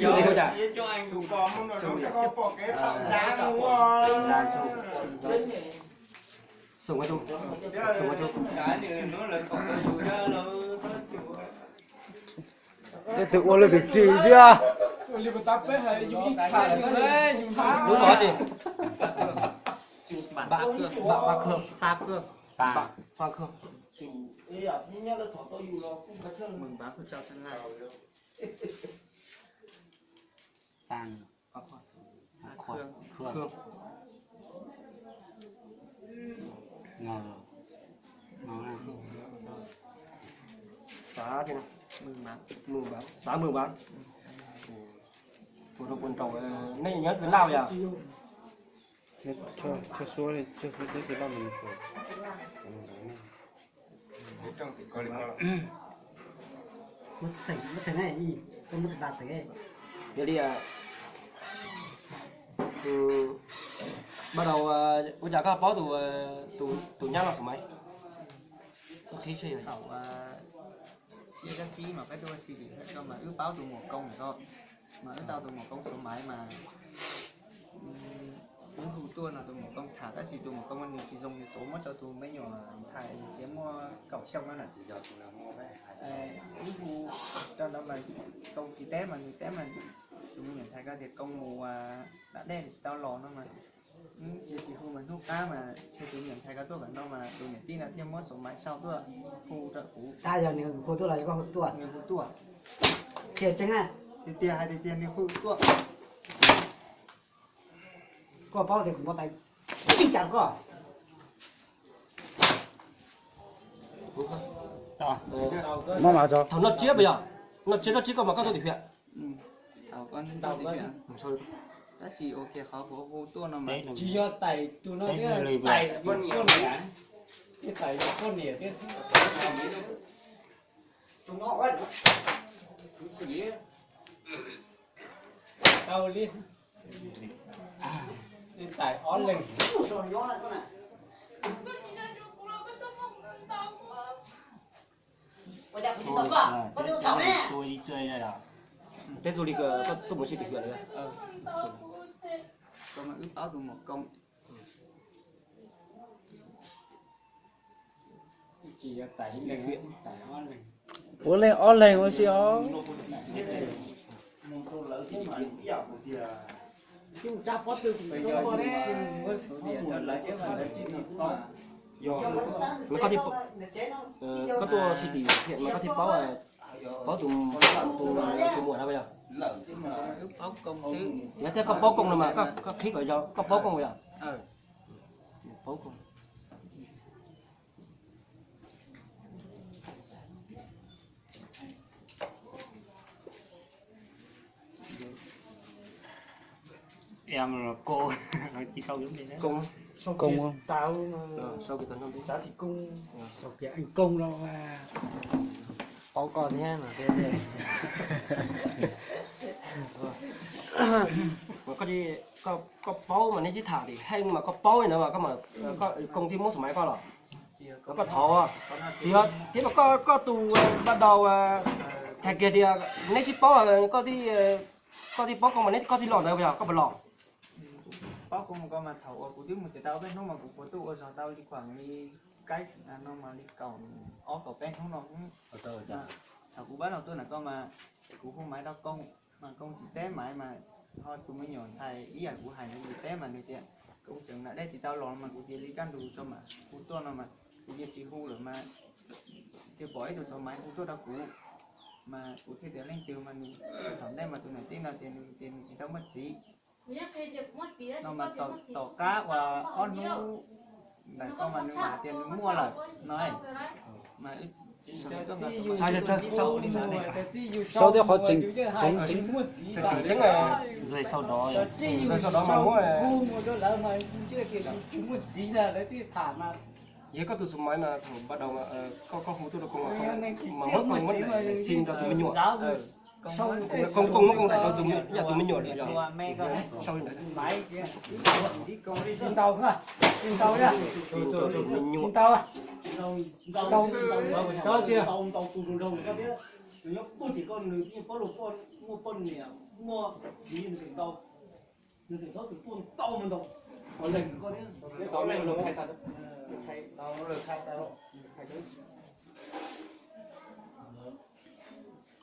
Chưa đi đâu chả. Cho anh chủ có muốn nó sẽ có bỏ cái tạo giá đúng không? Sống với tôi. Sống với tôi. Cái này nó là tổng số chủ ra nó Để tự uống lên việc trì chứ à? Đúng rồi chị. Bạc cương. Pha cương. Pha cương. mừng bác của cháu chân lại. Phan. Cương. Ngon. Xá thế nào? Mừng bán. Xá mừng bán. Thủ đô quân trầu này nhớ cái lao vậy? Cho số đi, cho số cái bao mình phải. mất thế này gì, không mất đạt thế. Giờ đi bắt đầu bây giờ các bó tủ nhang là số mấy? Có khí chơi rồi. Cậu chia các chí mà cái đôi xì hết cho mà ước báo tụ một công này thôi. Mà ước tao tụ một công số máy mà ứng hữu tuôn là tụ một công thả các chỉ tụ một công anh chỉ dùng cái số mất cho tụ mấy nhỏ xài cái mua cậu xong đó là chỉ giờ tụ là mua cái ứng hữu cho nó mà công chỉ té mà tụ mình nhận thấy cái việc công mù đã đen thì tao lò nó mà chỉ không mình lúc cá mà chơi tụ nhận thấy cái tôi vẫn đâu mà tụ nhận tin là thêm mất số máy sau tôi khu trợ cũ Ta giờ nhiều cô tôi là có tuổi. người khu tuổi Thiệt chẳng à? tiền hay tiền đi khu tuổi Có bao thì cũng có tay. Đi chẳng có. Nó mà cho. Thằng nó chia bây giờ. Nó chia còn mà các tôi thì huyện. tao con Sao được? ta chỉ ok khó của khu tuổi nó mà chỉ do tay tụi nó cái tay con nẻ cái tay con nẻ cái Chúng nó quá. xử lý tao đi cái tay on lên Rồi nó lại con này. Quay đẹp cái tấm à? Con đưa thảo nè. tôi đi chơi đây à Tết du lịch tôi muốn xin thì huyện rồi. còn mà ước báo tụ một công chỉ do tay lên tay on lên Uống lên on lên mới xíu. Chứ cha có từ bây giờ có số điện cho lấy cái mà chỉ thì có Nó có thể có tôi xin thì huyện mà có thể báo tụ mùa nào bây giờ? chứ mà ước báo công chứ Thế thế có báo công rồi mà có khí gọi cho có báo công bây giờ? Báo công. em là cô nó chỉ sau giống như thế Công. Công không? Tao Sau cái tuần năm đấy. cháu thì cung. Sau kia anh công đâu mà. Báo còn thế mà thế. Mà có đi có báo mà nên chỉ thả thì hay mà có báo nữa mà có mà có công ty mua số máy có rồi. Có thầu à? Thì thế mà có tù bắt đầu thằng kia thì nên chỉ báo có đi báo công mà nên có đi lọt rồi bây giờ có bật lọt. báo công có mà thầu ở của tiếng một chỉ tao bên nó mà của tụ ở sau tao đi khoảng đi cái nó mà đi cầu cầu bên không nó cũng ở tờ thầu của bán đầu tôi là con mà cũng không máy đâu công mà công chỉ té mãi mà thôi tụi mới nhổn xài ý ảnh của hành nó té mà người tiện công chừng là đây chỉ tao lòn mà của tiền đi can đủ cho mà của tôi nó mà của tiền chỉ hú rồi mà chưa bỏ được số máy của tôi đâu cũ mà của khi tiền lên từ mà mình thằng đây mà tụi này tin là tiền chỉ tao mất chỉ nó mà tàu cá và con nú này con mà nó tiền mua là nói mà Sai cho sau đi sao này? Sau đó họ chỉnh rồi sau đó mà mua vậy có tụi số máy mà thằng bắt đầu mà có hú tôi được không mà mất xin cho tụi mình nhổ không nó không phải cho tụi mình nhổ được rồi sau này Máy kia. Xin tàu cơ. Xin tàu nhá. xin cho tụi mình nhổ Xin tàu à? Tàu chưa? Tàu tụ đâu có biết. nó bún thì con người như có lục con mua con nè mua gì nóถึง tàu nóถึง tàu từ bún tàu mình đâu có lần con ấy cái tàu này nó hay ta đó hay tao nó được khai tao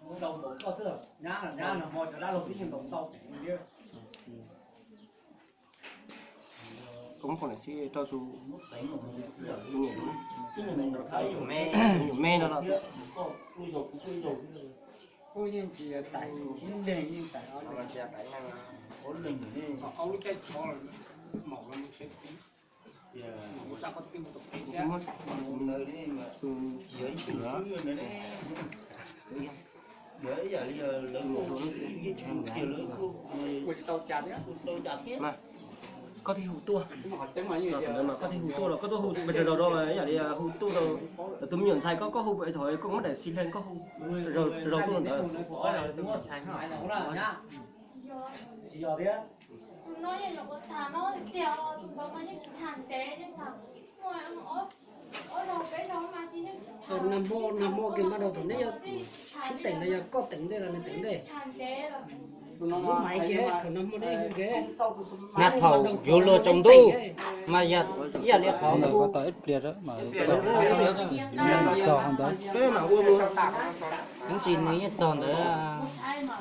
mua đồng bộ có sữa nhá là một cho đã lục cái những đồng tàu kia cũng còn lại sẽ cho tu nhiều mê nó là cô như chỉ tại những đề như tại nó là chỉ tại năng ổn định đi có cái cho là màu nó sẽ sao có cái một cái cũng mất nơi đi mà chỉ ấy chỉ nữa đấy để giờ lớn một số cái chiều lớn của tàu chặt đấy tôi chặt thiết mà có thể hủ tua mà họ chẳng mà như vậy mà có thể hủ tua là có tôi hủ bây giờ đâu ấy giờ đi hủ tua đâu tôi nhận sai có hủ vậy thôi cũng mất để xin lên có hủ rồi cũng được chỉ giờ đấy nó như là một thằng nó tiểu nó như thằng té như thằng ngoài ở đầu cái đó mà chỉ như Nam mô cái bắt đầu từ đấy xuất tỉnh đây có tỉnh đây là mình tỉnh đây thằng té rồi nó máy kia thằng Nam mô đây kia nát thầu vô lô trong tu mà giờ liệt thầu này có tới ít liệt đó mà chọn đó cái mà uống luôn cũng chỉ mấy chọn đó ai mà